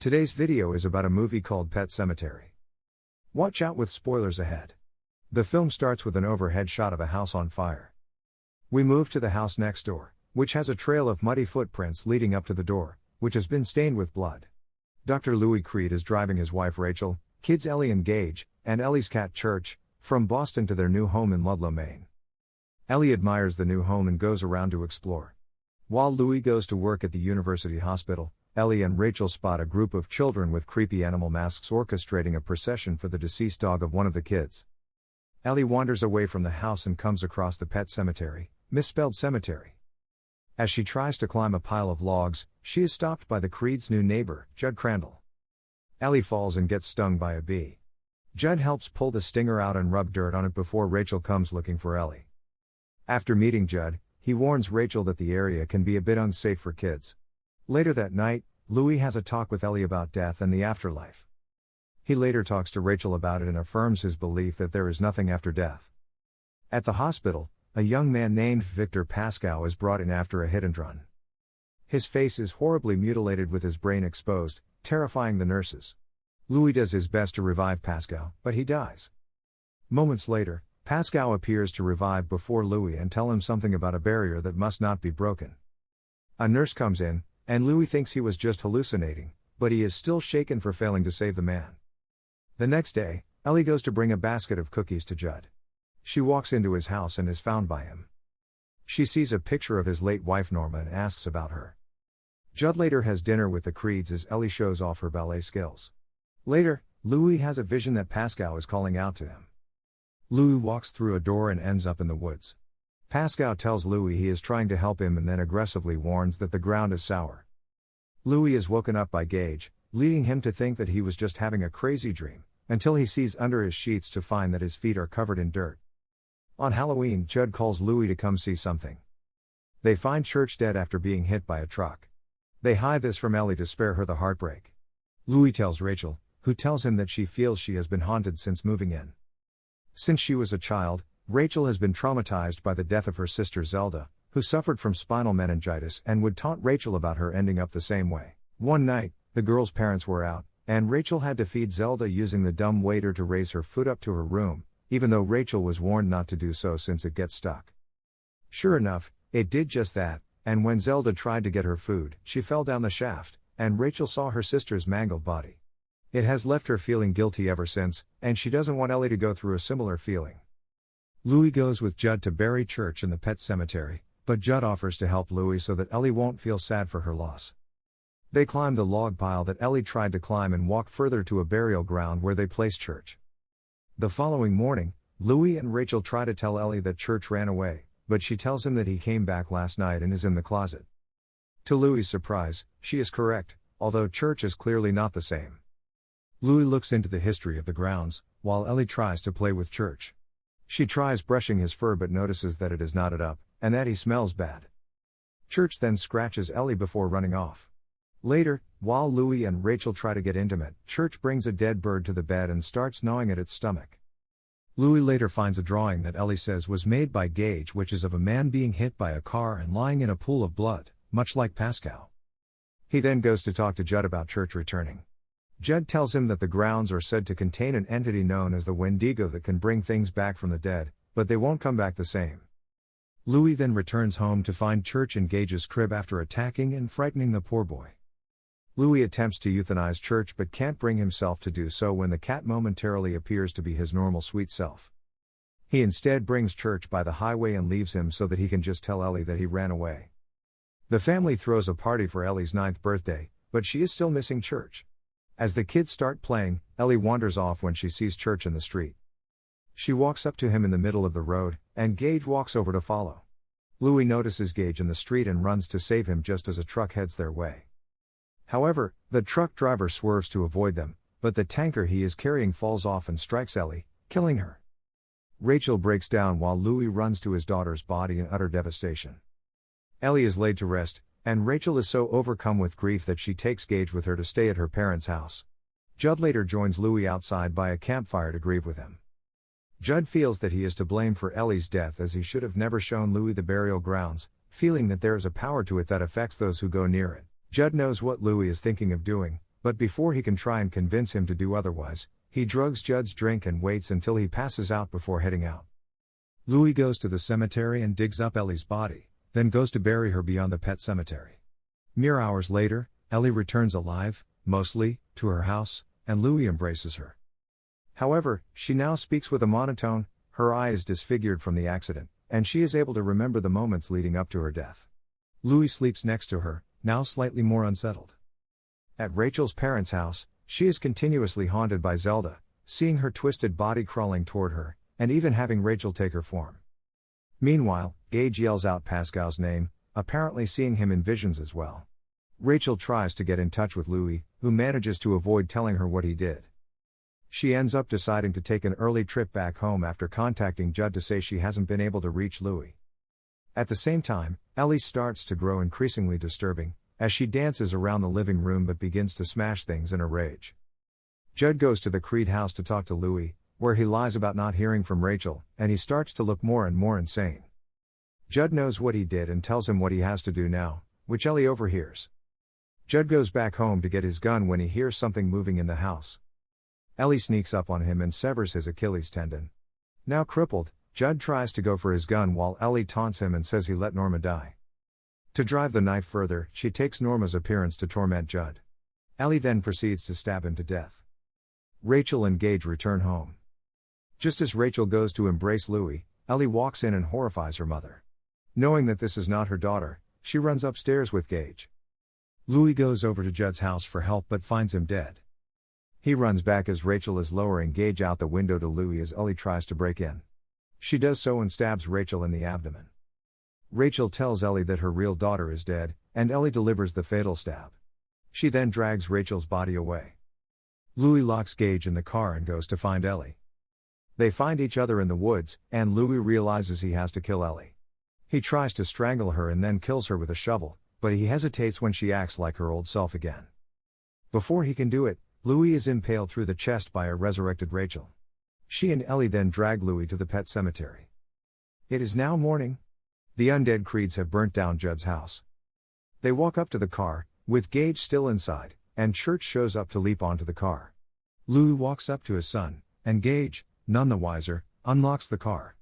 Today's video is about a movie called Pet Sematary. Watch out with spoilers ahead. The film starts with an overhead shot of a house on fire. We move to the house next door, which has a trail of muddy footprints leading up to the door, which has been stained with blood. Dr. Louis Creed is driving his wife Rachel, kids Ellie and Gage, and Ellie's cat Church, from Boston to their new home in Ludlow, Maine. Ellie admires the new home and goes around to explore. While Louis goes to work at the university hospital, Ellie and Rachel spot a group of children with creepy animal masks orchestrating a procession for the deceased dog of one of the kids. Ellie wanders away from the house and comes across the pet cemetery, misspelled cemetery. As she tries to climb a pile of logs, she is stopped by the Creeds' new neighbor, Judd Crandall. Ellie falls and gets stung by a bee. Judd helps pull the stinger out and rub dirt on it before Rachel comes looking for Ellie. After meeting Judd, he warns Rachel that the area can be a bit unsafe for kids. Later that night, Louis has a talk with Ellie about death and the afterlife. He later talks to Rachel about it and affirms his belief that there is nothing after death. At the hospital, a young man named Victor Pascoe is brought in after a hit-and-run. His face is horribly mutilated with his brain exposed, terrifying the nurses. Louis does his best to revive Pascoe, but he dies. Moments later, Pascoe appears to revive before Louis and tell him something about a barrier that must not be broken. A nurse comes in, and Louis thinks he was just hallucinating, but he is still shaken for failing to save the man. The next day, Ellie goes to bring a basket of cookies to Judd. She walks into his house and is found by him. She sees a picture of his late wife Norma and asks about her. Judd later has dinner with the Creeds as Ellie shows off her ballet skills. Later, Louis has a vision that Pascoe is calling out to him. Louis walks through a door and ends up in the woods. Pascoe tells Louis he is trying to help him and then aggressively warns that the ground is sour. Louis is woken up by Gage, leading him to think that he was just having a crazy dream, until he sees under his sheets to find that his feet are covered in dirt. On Halloween, Judd calls Louis to come see something. They find Church dead after being hit by a truck. They hide this from Ellie to spare her the heartbreak. Louis tells Rachel, who tells him that she feels she has been haunted since moving in. Since she was a child, Rachel has been traumatized by the death of her sister Zelda, who suffered from spinal meningitis and would taunt Rachel about her ending up the same way. One night, the girl's parents were out, and Rachel had to feed Zelda using the dumb waiter to raise her foot up to her room, even though Rachel was warned not to do so since it gets stuck. Sure enough, it did just that, and when Zelda tried to get her food, she fell down the shaft, and Rachel saw her sister's mangled body. It has left her feeling guilty ever since, and she doesn't want Ellie to go through a similar feeling. Louis goes with Judd to bury Church in the pet cemetery, but Judd offers to help Louis so that Ellie won't feel sad for her loss. They climb the log pile that Ellie tried to climb and walk further to a burial ground where they place Church. The following morning, Louis and Rachel try to tell Ellie that Church ran away, but she tells him that he came back last night and is in the closet. To Louis' surprise, she is correct, although Church is clearly not the same. Louis looks into the history of the grounds, while Ellie tries to play with Church. She tries brushing his fur but notices that it is knotted up, and that he smells bad. Church then scratches Ellie before running off. Later, while Louis and Rachel try to get intimate, Church brings a dead bird to the bed and starts gnawing at its stomach. Louis later finds a drawing that Ellie says was made by Gage, which is of a man being hit by a car and lying in a pool of blood, much like Pascoe. He then goes to talk to Judd about Church returning. Judd tells him that the grounds are said to contain an entity known as the Wendigo that can bring things back from the dead, but they won't come back the same. Louis then returns home to find Church in Gage's crib after attacking and frightening the poor boy. Louis attempts to euthanize Church but can't bring himself to do so when the cat momentarily appears to be his normal sweet self. He instead brings Church by the highway and leaves him so that he can just tell Ellie that he ran away. The family throws a party for Ellie's 9th birthday, but she is still missing Church. As the kids start playing, Ellie wanders off when she sees Church in the street. She walks up to him in the middle of the road, and Gage walks over to follow. Louis notices Gage in the street and runs to save him just as a truck heads their way. However, the truck driver swerves to avoid them, but the tanker he is carrying falls off and strikes Ellie, killing her. Rachel breaks down while Louis runs to his daughter's body in utter devastation. Ellie is laid to rest, and Rachel is so overcome with grief that she takes Gage with her to stay at her parents' house. Judd later joins Louis outside by a campfire to grieve with him. Judd feels that he is to blame for Ellie's death as he should have never shown Louis the burial grounds, feeling that there is a power to it that affects those who go near it. Judd knows what Louis is thinking of doing, But before he can try and convince him to do otherwise, he drugs Judd's drink and waits until he passes out before heading out. Louis goes to the cemetery and digs up Ellie's body, then goes to bury her beyond the pet cemetery. Mere hours later, Ellie returns alive, mostly, to her house, and Louis embraces her. However, she now speaks with a monotone, her eye is disfigured from the accident, and she is able to remember the moments leading up to her death. Louis sleeps next to her, now slightly more unsettled. At Rachel's parents' house, she is continuously haunted by Zelda, seeing her twisted body crawling toward her, and even having Rachel take her form. Meanwhile, Gage yells out Pascal's name, apparently seeing him in visions as well. Rachel tries to get in touch with Louis, who manages to avoid telling her what he did. She ends up deciding to take an early trip back home after contacting Judd to say she hasn't been able to reach Louis. At the same time, Ellie starts to grow increasingly disturbing, as she dances around the living room but begins to smash things in a rage. Judd goes to the Creed house to talk to Louis, where he lies about not hearing from Rachel, and he starts to look more and more insane. Judd knows what he did and tells him what he has to do now, which Ellie overhears. Judd goes back home to get his gun when he hears something moving in the house. Ellie sneaks up on him and severs his Achilles tendon. Now crippled, Judd tries to go for his gun while Ellie taunts him and says he let Norma die. To drive the knife further, she takes Norma's appearance to torment Judd. Ellie then proceeds to stab him to death. Rachel and Gage return home. Just as Rachel goes to embrace Louis, Ellie walks in and horrifies her mother. Knowing that this is not her daughter, she runs upstairs with Gage. Louis goes over to Judd's house for help but finds him dead. He runs back as Rachel is lowering Gage out the window to Louis as Ellie tries to break in. She does so and stabs Rachel in the abdomen. Rachel tells Ellie that her real daughter is dead, and Ellie delivers the fatal stab. She then drags Rachel's body away. Louis locks Gage in the car and goes to find Ellie. They find each other in the woods, and Louis realizes he has to kill Ellie. He tries to strangle her and then kills her with a shovel, but he hesitates when she acts like her old self again. Before he can do it, Louis is impaled through the chest by a resurrected Rachel. She and Ellie then drag Louis to the pet cemetery. It is now morning. The undead Creeds have burnt down Judd's house. They walk up to the car, with Gage still inside, and Church shows up to leap onto the car. Louis walks up to his son, and Gage, none the wiser, unlocks the car.